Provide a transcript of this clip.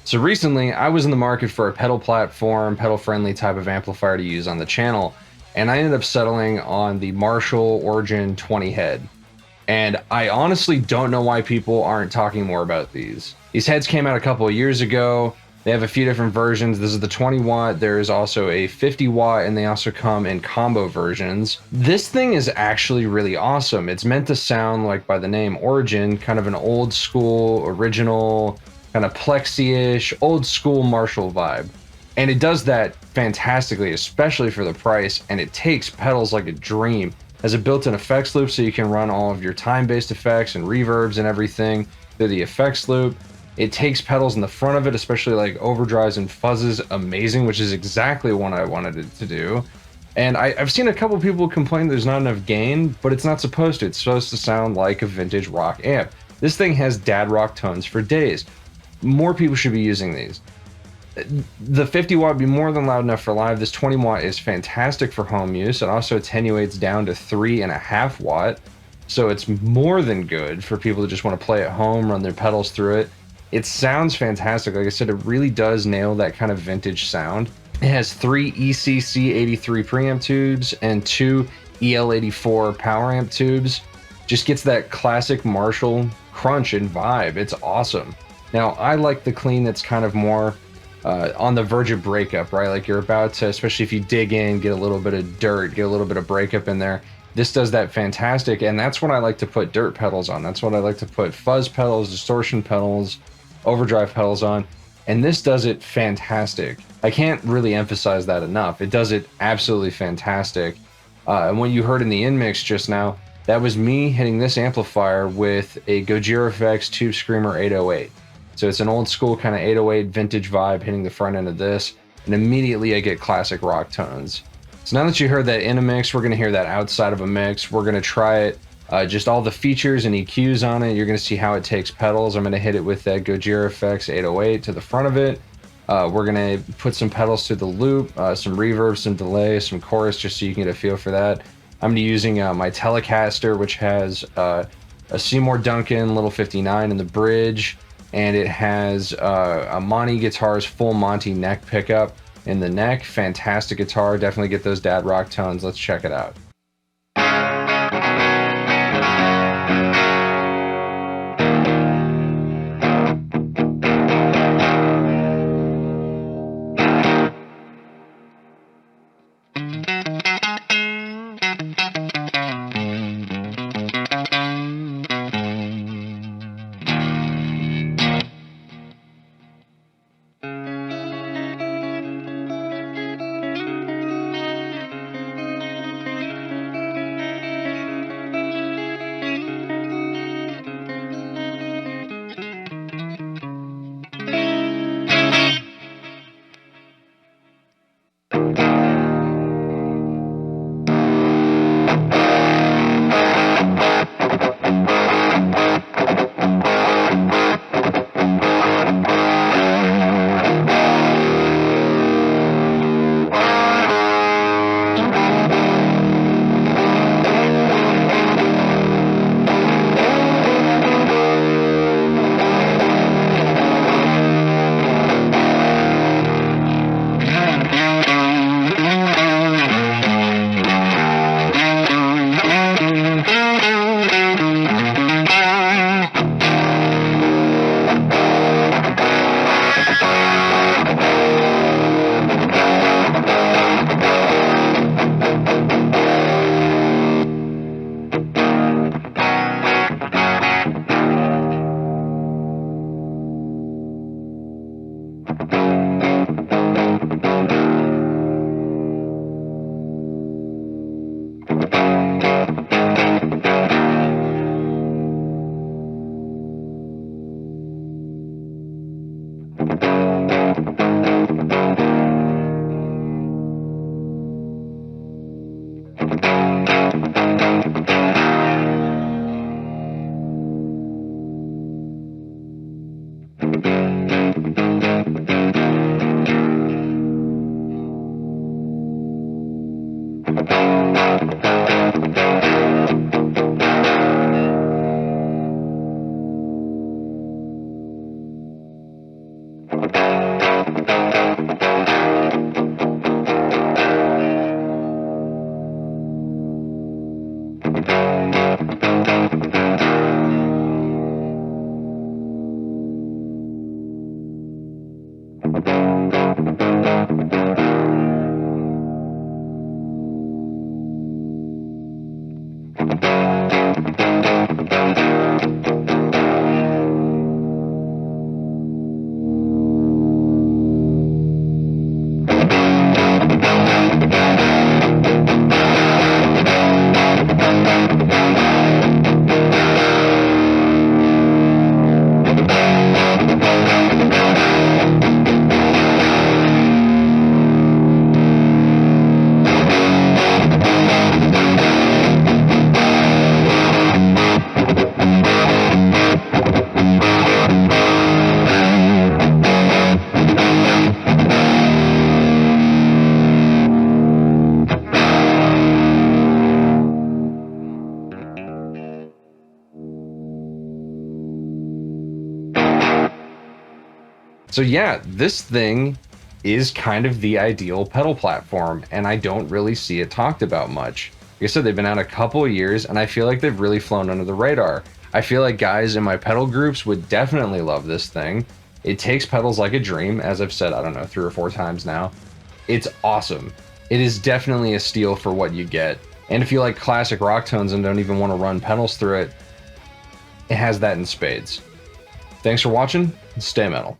So recently, I was in the market for a pedal platform, pedal-friendly type of amplifier to use on the channel, and I ended up settling on the Marshall Origin 20 head. And I honestly don't know why people aren't talking more about these. These heads came out a couple of years ago. They have a few different versions. This is the 20 watt. There is also a 50 watt, and they also come in combo versions. This thing is actually really awesome. It's meant to sound like, by the name Origin, kind of an old school, original, kind of plexi-ish, old school Marshall vibe. And it does that fantastically, especially for the price, and it takes pedals like a dream. It has a built-in effects loop so you can run all of your time-based effects and reverbs and everything through the effects loop. It takes pedals in the front of it, especially like overdrives and fuzzes, amazing, which is exactly what I wanted it to do. And I've seen a couple people complain there's not enough gain, but it's not supposed to. It's supposed to sound like a vintage rock amp. This thing has dad rock tones for days. More people should be using these. The 50 watt would be more than loud enough for live. This 20 watt is fantastic for home use. It also attenuates down to 3.5 watt. So it's more than good for people that just want to play at home, run their pedals through it. It sounds fantastic. Like I said, it really does nail that kind of vintage sound. It has 3 ECC83 preamp tubes and 2 EL84 power amp tubes. Just gets that classic Marshall crunch and vibe. It's awesome. Now, I like the clean that's kind of more on the verge of breakup, right? Like you're about to, especially if you dig in, get a little bit of dirt, get a little bit of breakup in there. This does that fantastic, and that's what I like to put dirt pedals on. That's what I like to put fuzz pedals, distortion pedals, overdrive pedals on, and this does it fantastic. I can't really emphasize that enough. It does it absolutely fantastic. And what you heard in the in-mix just now, that was me hitting this amplifier with a Gojira FX Tube Screamer 808. So it's an old school kind of 808 vintage vibe hitting the front end of this, and immediately I get classic rock tones. So now that you heard that in a mix, we're going to hear that outside of a mix. We're going to try it, just all the features and EQs on it. You're going to see how it takes pedals. I'm going to hit it with that Gojira FX 808 to the front of it. We're going to put some pedals to the loop, some reverb, some delay, some chorus, just so you can get a feel for that. I'm using my Telecaster, which has a Seymour Duncan Little 59 in the bridge, and it has a Monty Guitars full Monty neck pickup in the neck. Fantastic guitar. Definitely get those dad rock tones. Let's check it out. So yeah, this thing is kind of the ideal pedal platform, and I don't really see it talked about much. Like I said, they've been out a couple of years, and I feel like they've really flown under the radar. I feel like guys in my pedal groups would definitely love this thing. It takes pedals like a dream, as I've said, I don't know, 3 or 4 times now. It's awesome. It is definitely a steal for what you get. And if you like classic rock tones and don't even want to run pedals through it, it has that in spades. Thanks for watching, and stay metal.